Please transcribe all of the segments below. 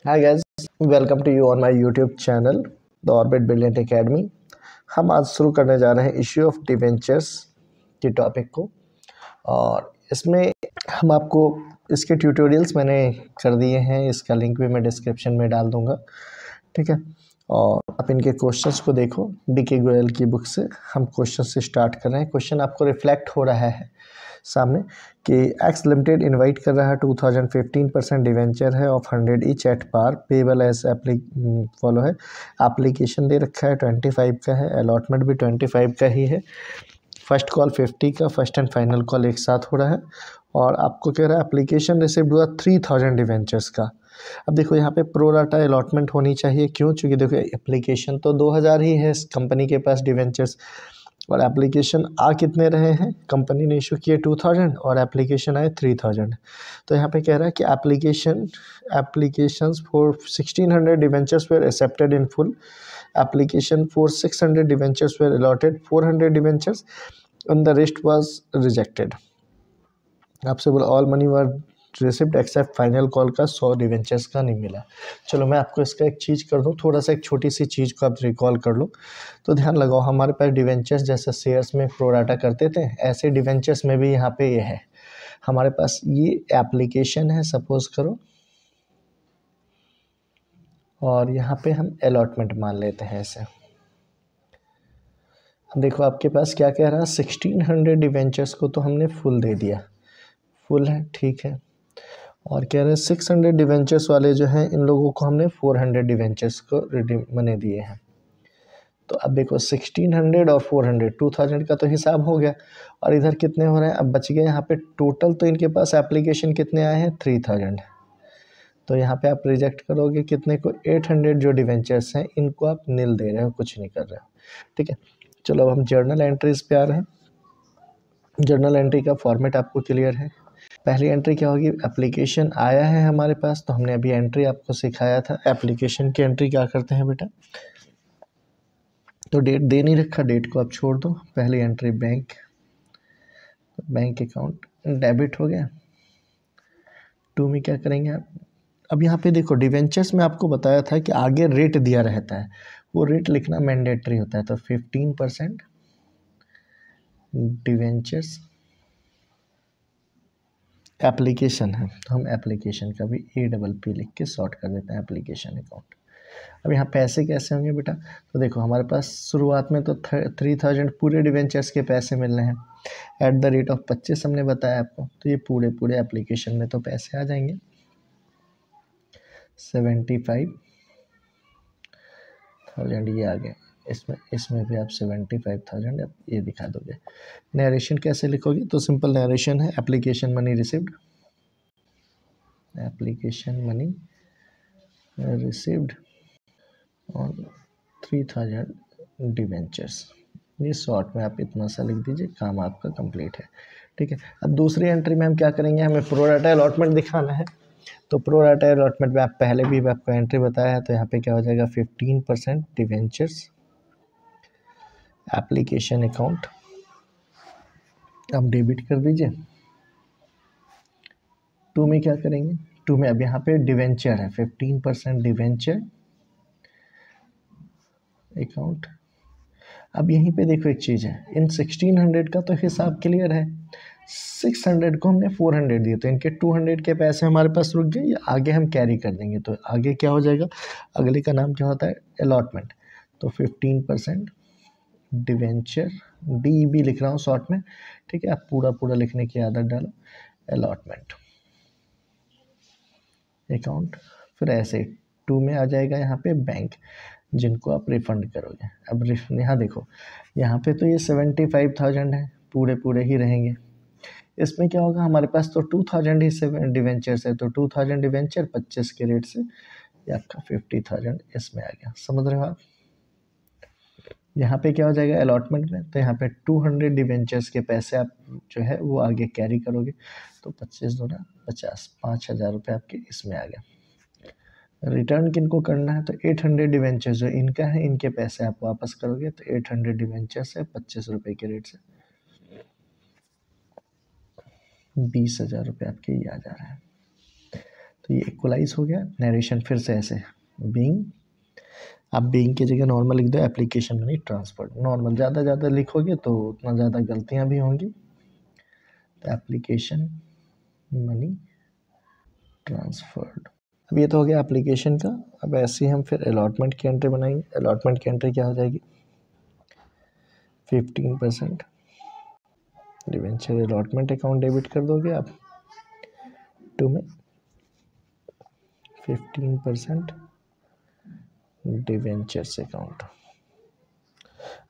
Hi guys, welcome to you on my YouTube channel the orbit brilliant academy. हम आज शुरू करने जा रहे हैं इश्यू ऑफ डिबेंचर्स के टॉपिक को, और इसमें हम आपको इसके ट्यूटोरियल्स मैंने कर दिए हैं। इसका लिंक भी मैं डिस्क्रिप्शन में डाल दूंगा, ठीक है। और आप इनके क्वेश्चंस को देखो, DK गोयल की बुक से हम क्वेश्चन से स्टार्ट कर रहे हैं। क्वेश्चन आपको रिफ्लेक्ट हो रहा है सामने कि एक्स लिमिटेड इनवाइट कर रहा है 2015% डिवेंचर है of 100 each at par payable as follow है। एप्लीकेशन दे रखा है 25 का है, अलॉटमेंट भी 25 का ही है। फर्स्ट कॉल 50 का, फर्स्ट एंड फाइनल कॉल एक साथ हो रहा है। और आपको कह रहा है एप्लीकेशन रिसीव्ड हुआ 3000 डिवेंचर्स का। अब देखो यहाँ पे प्रो राटा अलॉटमेंट होनी चाहिए, क्यों? चूँकि देखो एप्लीकेशन तो 2000 ही है कंपनी के पास डिवेंचर्स, और एप्लीकेशन आ कितने रहे हैं? कंपनी ने इशू किए 2000 और एप्लीकेशन आए 3000। तो यहाँ पे कह रहा है कि applications for 1600 debentures were accepted in full, application for 600 debentures were allotted 400 debentures and the rest was rejected। आपसे बोला all money were receipt except final call का 100 डिवेंचर्स का नहीं मिला। चलो मैं आपको इसका एक चीज़ कर दूँ, थोड़ा सा एक छोटी सी चीज़ को आप रिकॉल कर लो। तो ध्यान लगाओ, हमारे पास डिवेंचर्स जैसे शेयर्स में प्रोराटा करते थे, ऐसे डिवेंचर्स में भी यहाँ पे ये है। हमारे पास ये एप्लीकेशन है सपोज करो, और यहाँ पे हम अलॉटमेंट मान लेते हैं ऐसे। देखो आपके पास क्या कह रहा है, 1600 डिवेंचर्स को तो हमने फुल दे दिया, फुल है, ठीक है। और कह रहे हैं 600 डिवेंचर्स वाले जो हैं इन लोगों को हमने 400 डिवेंचर्स को रिडीम मनी दिए हैं। तो अब देखो 1600 और 400, 2000 का तो हिसाब हो गया, और इधर कितने हो रहे हैं? अब बच गए यहाँ पे टोटल, तो इनके पास एप्लीकेशन कितने आए हैं? 3000। तो यहाँ पे आप रिजेक्ट करोगे कितने को? 800 जो डिवेंचर्स हैं इनको आप नील दे रहे हो, कुछ नहीं कर रहे हो, ठीक है। चलो अब हम जर्नल एंट्रीज पे आ रहे हैं। जर्नल एंट्री का फॉर्मेट आपको क्लियर है। पहली एंट्री क्या होगी? एप्लीकेशन आया है हमारे पास, तो हमने अभी एंट्री आपको सिखाया था। एप्लीकेशन की एंट्री क्या करते हैं बेटा? तो डेट दे नहीं रखा, डेट को आप छोड़ दो। पहली एंट्री बैंक अकाउंट डेबिट हो गया। टू में क्या करेंगे आप? अब यहाँ पे देखो डिवेंचर्स में आपको बताया था कि आगे रेट दिया रहता है, वो रेट लिखना मैंडेटरी होता है। तो 15% डिवेंचर्स एप्लीकेशन है, तो हम एप्लीकेशन का भी APP लिख के शॉर्ट कर देते हैं एप्लीकेशन अकाउंट। अब यहाँ पैसे कैसे होंगे बेटा? तो देखो हमारे पास शुरुआत में तो 3000 पूरे डिवेंचर्स के पैसे मिल रहे हैं एट द रेट ऑफ 25 हमने बताया आपको, तो ये पूरे एप्लीकेशन में तो पैसे आ जाएंगे 75,000 ये आ गए। इसमें भी आप 75,000 अब ये दिखा दोगे। नरेशन कैसे लिखोगे? तो सिंपल नरेशन है, application money received, application money received और 3000 डिवेंचर्स। ये शॉर्ट में आप इतना सा लिख दीजिए, काम आपका कंप्लीट है, ठीक है। अब दूसरी एंट्री में हम क्या करेंगे? हमें प्रो राटा अलॉटमेंट दिखाना है। तो प्रो राटा अलॉटमेंट में आप पहले भी आपको एंट्री बताया है, तो यहाँ पे क्या हो जाएगा? 15% डिवेंचर्स एप्लीकेशन अकाउंट आप डेबिट कर दीजिए। टू में क्या करेंगे? टू में अब यहाँ पे डिवेंचर है, 15% डिवेंचर अकाउंट। अब यहीं पे देखो एक चीज़ है, इन 1600 का तो हिसाब क्लियर है, 600 को हमने 400 दिए, तो इनके 200 के पैसे हमारे पास रुक गए, ये आगे हम कैरी कर देंगे। तो आगे क्या हो जाएगा? अगले का नाम क्या होता है? अलॉटमेंट। तो 15% डिवेंचर, DEB लिख रहा हूँ शॉर्ट में, ठीक है। आप पूरा लिखने की आदत डालो, अलॉटमेंट अकाउंट। फिर ऐसे 2 में आ जाएगा यहाँ पे बैंक, जिनको आप रिफंड करोगे। अब यहाँ देखो, यहाँ पे तो ये 75,000 है, पूरे ही रहेंगे। इसमें क्या होगा? हमारे पास तो 2000 ही डिवेंचर्स है, तो 2000 डिवेंचर 25 के रेट से ये आपका 50,000 इसमें आ गया। समझ रहे हो आप? यहाँ पे क्या हो जाएगा अलॉटमेंट में? तो यहाँ पे 200 डिवेंचर्स के पैसे आप जो है वो आगे कैरी करोगे, तो 25 दूना 50, 5,000 रुपये आपके इसमें आ गया। रिटर्न किनको करना है? तो 800 डिवेंचर्स जो इनका है, इनके पैसे आप वापस करोगे। तो 800 डिवेंचर्स है 25 रुपये के रेट से 20,000 रुपये आपके ये आ जा रहा है। तो ये इक्वलाइज हो गया। नरेशन फिर से ऐसे बीइंग, आप बीइंग की जगह नॉर्मल लिख दो, एप्लीकेशन मनी ट्रांसफर। नॉर्मल ज़्यादा लिखोगे तो उतना ज़्यादा गलतियाँ भी होंगी। तो एप्लीकेशन मनी ट्रांसफर्ड। अब ये तो हो गया एप्लीकेशन का। अब ऐसे ही हम फिर अलॉटमेंट की एंट्री बनाएंगे। अलॉटमेंट की एंट्री क्या हो जाएगी, 15% डिवेंचर अलॉटमेंट अकाउंट डेबिट कर दोगे आप टू में 15% डिवेंचर्स अकाउंट।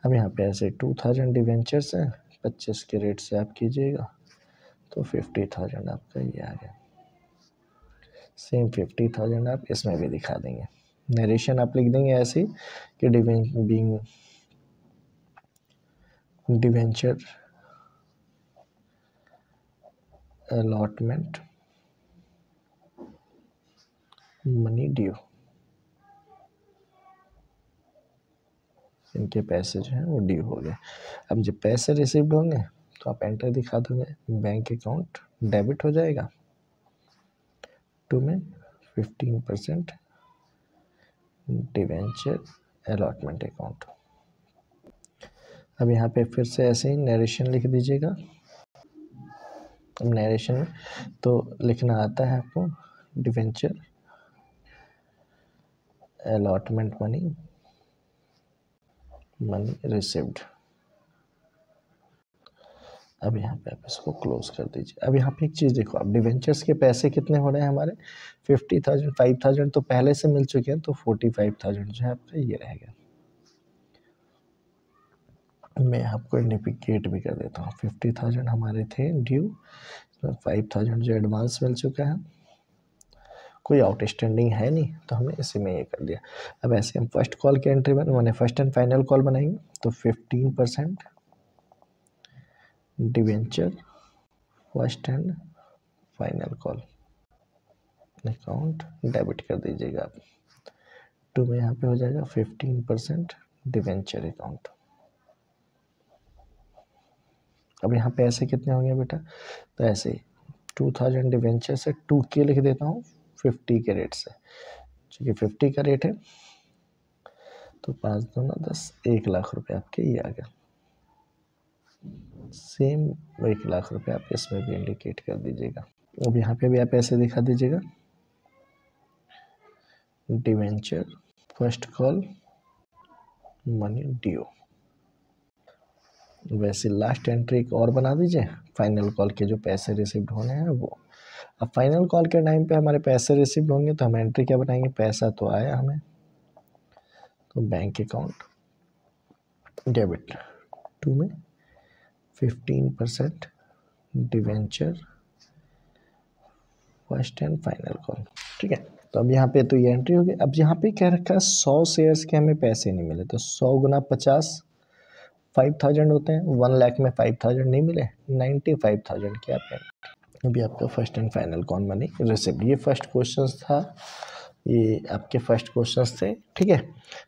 अब यहाँ पे ऐसे 2000 डिवेंचर्स हैं, 25 के रेट से आप कीजिएगा तो 50,000 आपका ये आ गया। सेम 50,000 आप इसमें भी दिखा देंगे। नरेशन आप लिख देंगे ऐसे कि being debenture allotment money due, इनके पैसे जो हैं वो ड्यू हो गए। अब जब पैसे रिसीव्ड होंगे तो आप एंटर दिखा दोगे, बैंक अकाउंट डेबिट हो जाएगा टू में 15% डिवेंचर अलॉटमेंट अकाउंट। अब यहाँ पे फिर से ऐसे ही नरेशन लिख दीजिएगा। अब नरेशन में तो लिखना आता है आपको, डिवेंचर अलॉटमेंट मनी रिसीव्ड। अब यहाँ पे आप इसको क्लोज कर दीजिए। अब यहाँ पे एक चीज़ देखो, अब डिवेंचर्स के पैसे कितने हो रहे हैं हमारे, 50,000, 5,000 तो पहले से मिल चुके हैं, तो 45,000 जो है आपका ये रहेगा। मैं आपको इंडिकेट भी कर देता हूँ, 50,000 हमारे थे ड्यू, 5,000 जो एडवांस मिल चुका है, कोई आउटस्टैंडिंग है नहीं, तो हमने इसी में ये कर दिया। अब ऐसे हम फर्स्ट कॉल की एंट्री मैंने फर्स्ट एंड फाइनल कॉल बनाएंगे, तो 15% debenture first and final call account debit कर दीजिएगा आप टू में। यहाँ पे हो जाएगा 15% डिवेंचर अकाउंट। अब यहाँ पे ऐसे कितने होंगे बेटा, तो ऐसे 2000 डिवेंचर से 2K लिख देता हूँ 50 के रेट से, क्योंकि 50 का रेट है, तो 5 दूना 10, 1 लाख रुपए आपके ये आ गया। सेम 1 लाख रुपए आप इसमें भी इंडिकेट कर दीजिएगा। अब यहाँ पे भी आप ऐसे दिखा दीजिएगा, debenture first call money due. वैसे लास्ट एंट्री एक और बना दीजिए, फाइनल कॉल के जो पैसे रिसीव्ड होने हैं वो। अब फाइनल कॉल के टाइम पे हमारे पैसे रिसीव्ड होंगे तो हम एंट्री क्या बनाएंगे, पैसा तो आया हमें, तो बैंक अकाउंट डेबिट टू में 15% debenture first and final call. ठीक है, तो अब यहाँ पे तो ये एंट्री होगी। अब यहाँ पे क्या रखा है, 100 शेयर्स के हमें पैसे नहीं मिले, तो 100 गुना 50 5,000 होते हैं। 1 लाख में 5,000 नहीं मिले, 95,000 की आप एंट्री। अभी आपका first and final call money received. ये फर्स्ट क्वेश्चन था, ये आपके फर्स्ट क्वेश्चंस थे। ठीक है,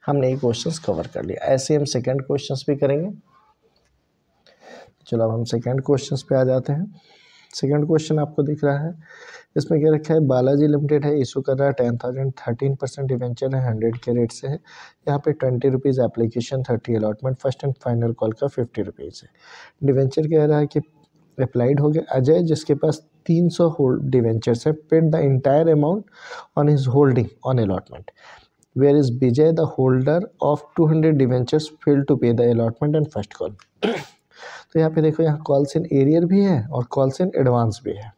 हमने ये क्वेश्चंस कवर कर लिया। ऐसे हम सेकंड क्वेश्चंस भी करेंगे। चलो अब हम सेकंड क्वेश्चंस पे आ जाते हैं। सेकंड क्वेश्चन आपको दिख रहा है, इसमें क्या रखा है, बालाजी लिमिटेड है, इशू कर रहा है 10,000, 13% डिवेंचर है, 100 के रेट से है। यहाँ पे 20 rupees application, 30 allotment, first and final call का 50 रुपीज़ है। डिवेंचर कह रहा है कि अप्लाइड हो गया अजय, जिसके पास 300 होल्ड डिवेंचर्स है, paid the entire amount on his holding on allotment, whereas Vijay the holder of 200 debentures fail to pay the allotment and first call. तो यहाँ पे देखो, यहाँ कॉल्स इन एरियर भी है और कॉल्स इन एडवांस भी है।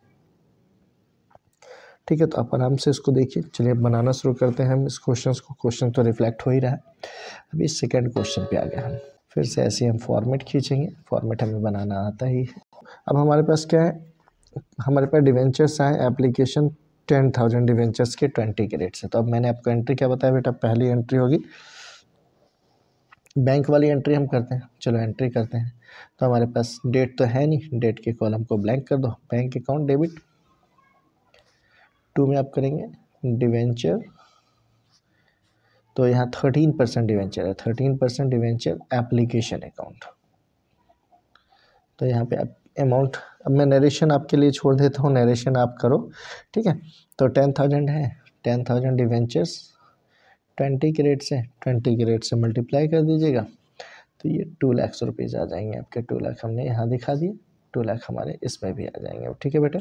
ठीक है, तो आप आराम से इसको देखिए। चलिए बनाना शुरू करते हैं हम इस क्वेश्चन को। क्वेश्चन तो रिफ्लेक्ट हो ही रहा है। अभी सेकंड क्वेश्चन पे आ गया हम। फिर से ऐसे हम फॉर्मेट खींचेंगे, फॉर्मेट हमें बनाना आता ही है। अब हमारे पास क्या है, हमारे पास डिवेंचर्स आए एप्लीकेशन 10,000 डिवेंचर्स के 20 के रेट से। तो अब मैंने आपको एंट्री क्या बताया बेटा, पहली एंट्री होगी बैंक वाली एंट्री हम करते हैं। चलो एंट्री करते हैं। तो हमारे पास डेट तो है नहीं, डेट के कॉलम को ब्लैंक कर दो। बैंक अकाउंट डेबिट टू में आप करेंगे डिवेंचर, तो यहाँ 13% डिवेंचर है, 13% डिवेंचर एप्लीकेशन अकाउंट। तो यहाँ पे आप अमाउंट, अब मैं नरेशन आपके लिए छोड़ देता हूँ, नरेशन आप करो, ठीक है। तो 10,000 है, 10,000 डिवेंचर्स 20 के रेट से, 20 के रेट से मल्टीप्लाई कर दीजिएगा, तो ये 2 लाख रुपीज़ आ जाएंगे आपके। 2 लाख हमने यहाँ दिखा दिए, 2 लाख हमारे इसमें भी आ जाएंगे, ठीक है बेटे।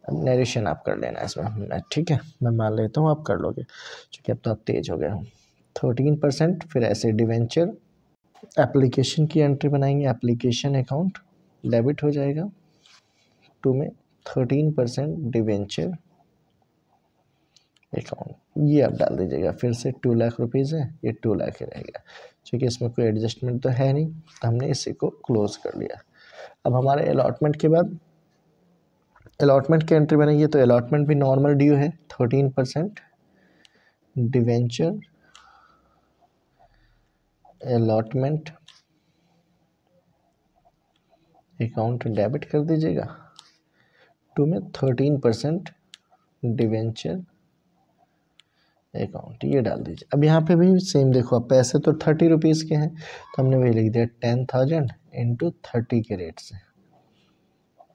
अब नरेशन आप कर लेना इसमें, ठीक है, मैं मान लेता हूँ आप कर लोगे, क्योंकि अब तो आप तेज हो गए हो। 13%, फिर ऐसे डिवेंचर एप्लीकेशन की एंट्री बनाएंगे, एप्लीकेशन अकाउंट डेबिट हो जाएगा, 2 में 13% डिवेंचर अकाउंट, ये आप डाल दीजिएगा। फिर से 2 लाख रुपीज़ है, ये 2 लाख ही रहेगा, क्योंकि इसमें कोई एडजस्टमेंट तो है नहीं, तो हमने इसी को क्लोज कर लिया। अब हमारे अलॉटमेंट के बाद अलॉटमेंट की एंट्री बनेगी, तो अलॉटमेंट भी नॉर्मल ड्यू है, 13% डिवेंचर अलॉटमेंट अकाउंट डेबिट कर दीजिएगा, 2 में 13% डिवेंचर अकाउंट, ये डाल दीजिए। अब यहाँ पे भी सेम देखो, अब पैसे तो 30 रुपीज़ के हैं, तो हमने वही लिख दिया 10,000 इंटू 30 के रेट से,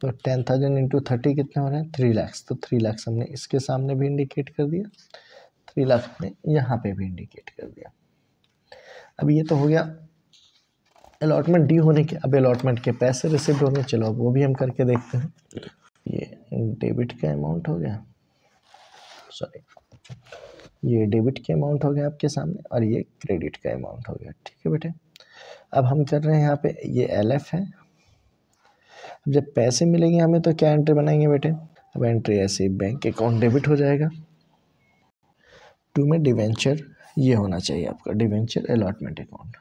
तो 10,000 इंटू 30 कितने हो रहे हैं, 3 लाख, तो 3 लाख हमने इसके सामने भी इंडिकेट कर दिया, 3 लाख हमने यहाँ पे भी इंडिकेट कर दिया। अब ये तो हो गया अलॉटमेंट ड्यू होने के। अब अलॉटमेंट के पैसे रिसीव्ड होने, चलो अब वो भी हम करके देखते हैं। ये डेबिट का अमाउंट हो गया, सॉरी ये डेबिट के अमाउंट हो गया आपके सामने, और ये क्रेडिट का अमाउंट हो गया, ठीक है बेटे। अब हम कर रहे हैं यहाँ पे, ये LF है। अब जब पैसे मिलेंगे हमें, तो क्या एंट्री बनाएंगे बेटे, अब एंट्री ऐसे बैंक अकाउंट डेबिट हो जाएगा, 2 में डिवेंचर, ये होना चाहिए आपका डिवेंचर अलॉटमेंट अकाउंट,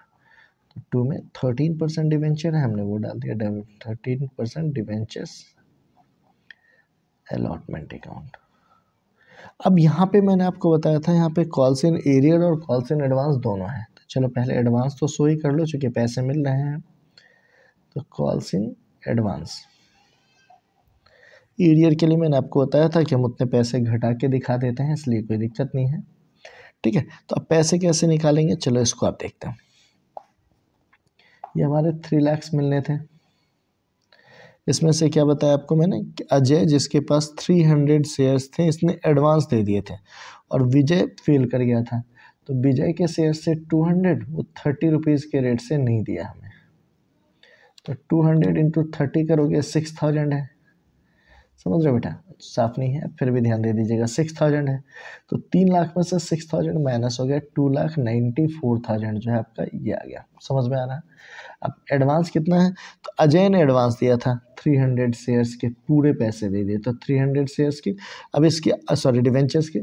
2 में 13% डिवेंचर है, हमने वो डाल दिया, 13% डिवेंचर्स अलॉटमेंट अकाउंट। अब यहाँ पे मैंने आपको बताया था, यहाँ पे कॉल्स इन एरियर और कॉल्स इन एडवांस दोनों है, तो चलो पहले एडवांस तो सो ही कर लो, चूँकि पैसे मिल रहे हैं। तो कॉल्स इन एडवांस, एरियर के लिए मैंने आपको बताया था कि हम उतने पैसे घटा के दिखा देते हैं, इसलिए कोई दिक्कत नहीं है, ठीक है। तो अब पैसे कैसे निकालेंगे, चलो इसको आप देखते हैं। ये हमारे 3 लाख मिलने थे, इसमें से क्या बताया आपको मैंने कि अजय जिसके पास 300 शेयर्स थे, इसने एडवांस दे दिए थे, और विजय फेल कर गया था, तो विजय के शेयर से 200 वो 30 रुपीज़ के रेट से नहीं दिया हमें, तो 200 इंटू 30 करोगे 6000 है, समझ रहे हो बेटा, साफ नहीं है फिर भी ध्यान दे दीजिएगा, 6000 है, तो 3 लाख में से 6000 माइनस हो गया, 2,94,000 जो है आपका ये आ गया, समझ में आ रहा है। अब एडवांस कितना है, तो अजय ने एडवांस दिया था 300 शेयर्स के पूरे पैसे दे दिए, तो 300 शेयर्स की, अब इसके सॉरी डिवेंचर्स के,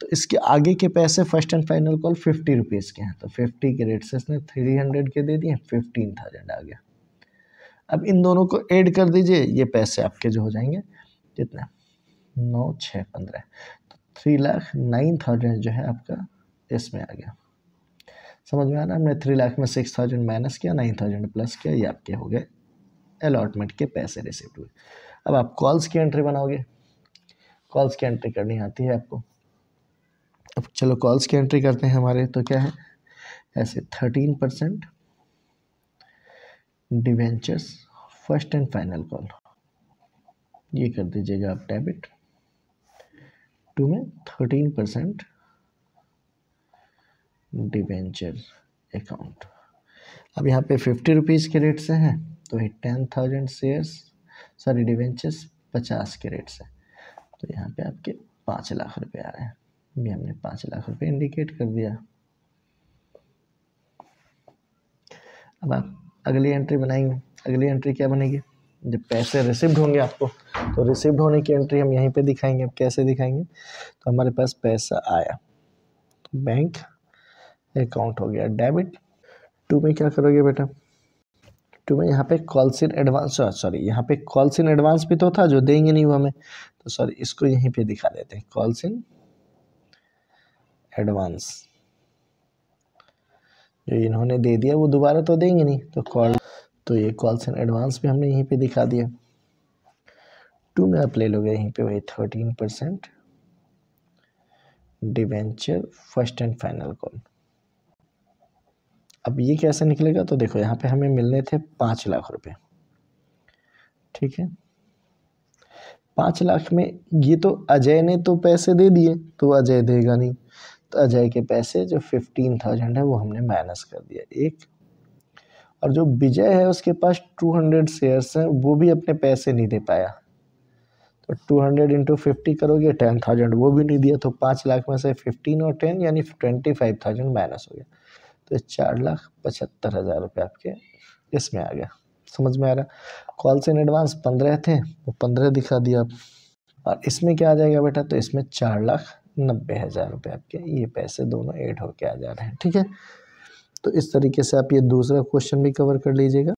तो इसके आगे के पैसे first and final call 50 rupees के हैं, तो 50 के रेट से इसने 300 के दे दिए, 15,000 आ गया। अब इन दोनों को ऐड कर दीजिए, ये पैसे आपके जो हो जाएंगे कितना, 9 6 15, तो 3,09,000 जो है आपका इसमें आ गया, समझ में आ रहा है। हमने 3 लाख में 6,000 माइनस किया, 9,000 प्लस किया, ये आपके हो गए अलॉटमेंट के पैसे रिसीव हुए। अब आप कॉल्स की एंट्री बनाओगे, कॉल्स की एंट्री करनी आती है आपको। अब चलो कॉल्स की एंट्री करते हैं हमारे, तो क्या है ऐसे 13% debentures first and final call, ये कर दीजिएगा आप डेबिट, 2 में 13% डिवेंचर अकाउंट। अब यहाँ पे 50 रुपीज़ के रेट से हैं, तो ये 10,000 शेयर्स सॉरी डिवेंचर्स 50 के रेट से, तो यहाँ पे आपके 5 लाख रुपए आ रहे हैं, ये हमने 5 लाख रुपए इंडिकेट कर दिया। अब आप अगली एंट्री बनाएंगे, अगली एंट्री क्या बनेगी, जब पैसे रिसीव्ड होंगे आपको, तो रिसीव्ड होने की एंट्री हम यहीं पे दिखाएंगे। अब कैसे दिखाएंगे, तो हमारे पास पैसा आया, तो बैंक अकाउंट हो गया डेबिट, 2 में क्या करोगे बेटा, 2 में यहाँ पे कॉल्स इन एडवांस, सॉरी यहाँ पे कॉल्स इन एडवांस भी तो था जो देंगे नहीं वो हमें, तो सॉरी इसको यहीं पे दिखा देते हैं, कॉल्स इन एडवांस, जो इन्होंने दे दिया वो दोबारा तो देंगे नहीं, तो कॉल, तो ये कॉल्स इन एडवांस भी हमने यहीं पे दिखा दिया। 2 में आप ले लोगे यहीं पे वही 13% debenture first and final call. अब ये कैसे निकलेगा, तो देखो यहाँ पे हमें मिलने थे 5 लाख रुपए, ठीक है। 5 लाख में ये तो अजय ने तो पैसे दे दिए, तो अजय देगा नहीं, तो अजय के पैसे जो 15,000 है वो हमने माइनस कर दिया एक। और जो विजय है उसके पास 200 शेयर्स हैं, वो भी अपने पैसे नहीं दे पाया, तो 200 इंटू 50 करोगे 10,000, वो भी नहीं दिया, तो 5 लाख में से 15 और 10 यानी 25,000 माइनस हो गया, तो 4,75,000 रुपये आपके इसमें आ गया। समझ में आ रहा। कॉल्स इन एडवांस 15 थे, वो 15 दिखा दिया आप। और इसमें क्या आ जाएगा बेटा, तो इसमें 4,90,000 रुपये आपके ये पैसे दोनों ऐड होके आ जा रहे हैं। ठीक है, तो इस तरीके से आप ये दूसरा क्वेश्चन भी कवर कर लीजिएगा।